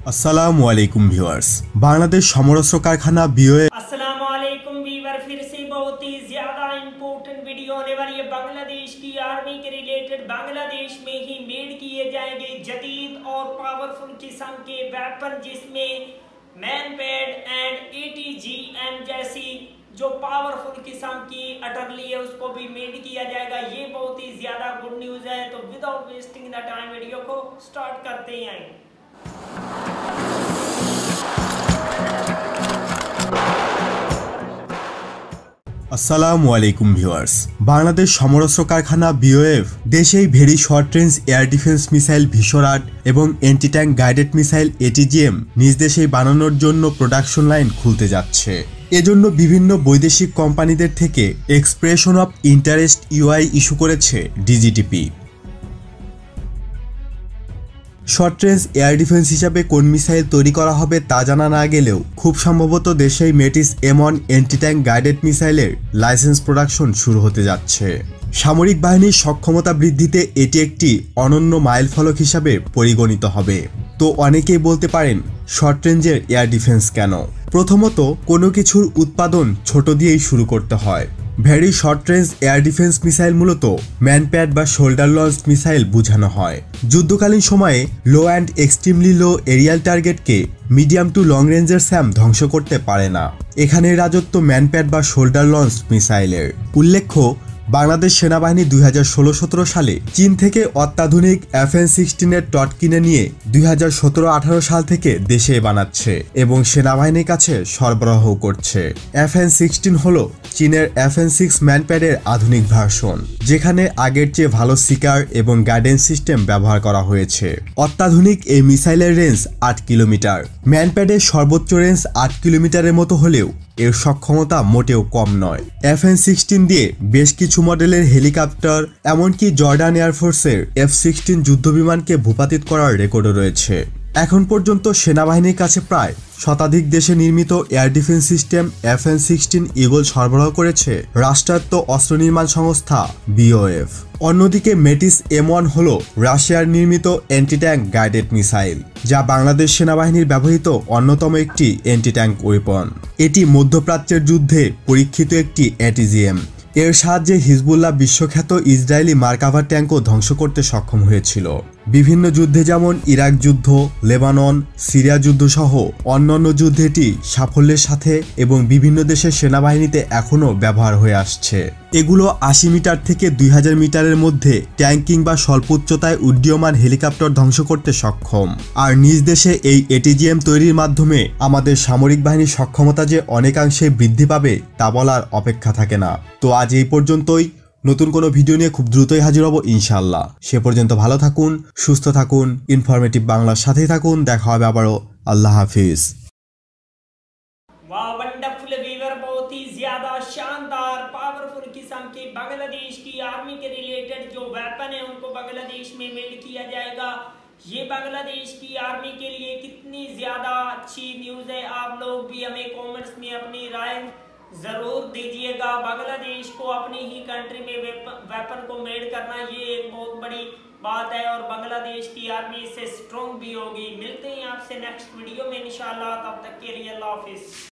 अस्सलामु अलैकुम व्यूअर्स। बांग्लादेश समरस्त्र कारखाना बीओए अस्सलामु अलैकुम व्यूअर, फिर से बहुत ही ज्यादा इम्पोर्टेंट वीडियो होने वाली है। बांग्लादेश की आर्मी के रिलेटेड बांग्लादेश में ही मेड किए जाएंगे जदीद और पावरफुल किस्म के वेपन, जिसमें मैन पैड एंड एटीजीएम जैसी जो पावरफुल किस्म की अटरली है उसको भी मेड किया जाएगा। ये बहुत ही ज्यादा गुड न्यूज है। तो without wasting the time video को स्टार्ट करते हैं। আসসালামু আলাইকুম ভিউয়ার্স। বাংলাদেশ সমরস্ত্র কারখানা বিওএফ দেশেই very short range air defence missile ভিশরাট এবং anti tank guided missile ATGM নিজ দেশেই বানানোর জন্য প্রোডাকশন লাইন খুলতে যাচ্ছে। এজন্য বিভিন্ন বৈদেশিক কোম্পানিদের থেকে এক্সপ্রেশন অফ ইন্টারেস্ট ইউআই ইস্যু করেছে ডিজিটিপি। শর্ট রেঞ্জ এয়ার ডিফেন্স হিসাবে কোন মিসাইল তৈরি করা হবে তা জানা না গেলেও খুব সম্ভবত দেশেই মেটিস M1 অ্যান্টি ট্যাঙ্ক গাইডেড মিসাইলের লাইসেন্স প্রোডাকশন শুরু হতে যাচ্ছে। সামরিক বাহিনীর সক্ষমতা বৃদ্ধিতে এটি একটি অনন্য মাইলফলক হিসাবে পরিগণিত হবে। তো অনেকেই বলতে পারেন শর্ট রেঞ্জের এয়ার ডিফেন্স কেন? প্রথমত, কোনো কিছুর উৎপাদন ছোট দিয়েই শুরু করতে হয়। Very short range air defence missile মূলত ম্যানপ্যাড বা শোল্ডার লঞ্চ মিসাইল বোঝানো হয়। যুদ্ধকালীন সময়ে low and extremely low aerial টার্গেটকে মিডিয়াম টু লং রেঞ্জের স্যাম ধ্বংস করতে পারে না। এখানে রাজত্ব ম্যানপ্যাড বা শোল্ডার লঞ্চ মিসাইলের। উল্লেখ্য, বাংলাদেশ সেনাবাহিনী 2016-17 সালে চীন থেকে অত্যাধুনিক FN-16 এর টট কিনে নিয়ে 2017-18 সাল থেকে দেশে বানাচ্ছে এবং সেনাবাহিনীর কাছে সরবরাহ করছে। FN-16 হলো চীনের FN-6 ম্যানপ্যাডের আধুনিক ভার্সন, যেখানে আগের চেয়ে ভালো সিকার এবং গাইডেন্স সিস্টেম ব্যবহার করা হয়েছে। অত্যাধুনিক এই মিসাইলের রেঞ্জ 8 কিলোমিটার। ম্যানপ্যাডের সর্বোচ্চ রেঞ্জ 8 কিলোমিটারের মতো হলেও এর সক্ষমতা মোটেও কম নয়। FN-16 দিয়ে বেশ কিছু মডেলের হেলিকপ্টার, এমনকি জর্ডান এয়ারফোর্সের F-16 যুদ্ধবিমানকে ভূপাতিত করার রেকর্ডও রয়েছে। এখন পর্যন্ত সেনাবাহিনীর কাছে প্রায় শতাধিক দেশে নির্মিত air defence system FN-16 eagle সরবরাহ করেছে রাষ্ট্রায়ত্ত অস্ত্র নির্মাণ সংস্থা বিওএফ। অন্যদিকে মেটিস M1 হল রাশিয়ার নির্মিত অ্যান্টি ট্যাঙ্ক গাইডেড মিসাইল, যা বাংলাদেশ সেনাবাহিনীর ব্যবহৃত অন্যতম একটি অ্যান্টি ট্যাঙ্ক ওয়েপন। এটি মধ্যপ্রাচ্যের যুদ্ধে পরীক্ষিত একটি এটিজিএম। এর সাহায্যে হিজবুল্লাহ বিশ্বখ্যাত ইসরায়েলি মার্কাভা ট্যাঙ্কও ধ্বংস করতে সক্ষম হয়েছিল। বিভিন্ন যুদ্ধে যেমন ইরাক যুদ্ধ, লেবানন, সিরিয়া যুদ্ধ সহ অন্যান্য যুদ্ধে এটি সাফল্যের সাথে এবং বিভিন্ন দেশের সেনাবাহিনীতে এখনও ব্যবহার হয়ে আসছে। এগুলো 80 মিটার থেকে 2000 মিটারের মধ্যে ট্যাঙ্ক কিংবা স্বল্প উচ্চতায় উড্ডীয়মান হেলিকপ্টার ধ্বংস করতে সক্ষম। আর নিজ দেশে এই এটিজিএম তৈরির মাধ্যমে আমাদের সামরিক বাহিনীর সক্ষমতা যে অনেকাংশে বৃদ্ধি পাবে তা বলার অপেক্ষা থাকে না। তো আজ এই পর্যন্তই। নতুন কোনো ভিডিও নিয়ে খুব দ্রুতই হাজির হব ইনশাআল্লাহ। সে পর্যন্ত ভালো থাকুন, সুস্থ থাকুন, ইনফরমেটিভ বাংলার সাথেই থাকুন। দেখা হবে আবারও। আল্লাহ হাফিজ। वाह, वंडरफुल वीवर, बहुत ही ज्यादा शानदार पावरफुल किस्म के बांग्लादेश की आर्मी के रिलेटेड जो वेपन है उनको बांग्लादेश में मेड किया जाएगा। ये बांग्लादेश की आर्मी के लिए कितनी ज्यादा अच्छी न्यूज है। आप लोग भी हमें कमेंट्स में अपनी राय जरूर दीजिएगा। बांग्लादेश को अपनी ही कंट्री में वेपन को मेड करना ये एक बहुत बड़ी बात है और बांग्लादेश की आर्मी इससे स्ट्रॉन्ग भी होगी। मिलते हैं आपसे नेक्स्ट वीडियो में इंशाल्लाह। तब तक के लिए अल्लाह हाफिज।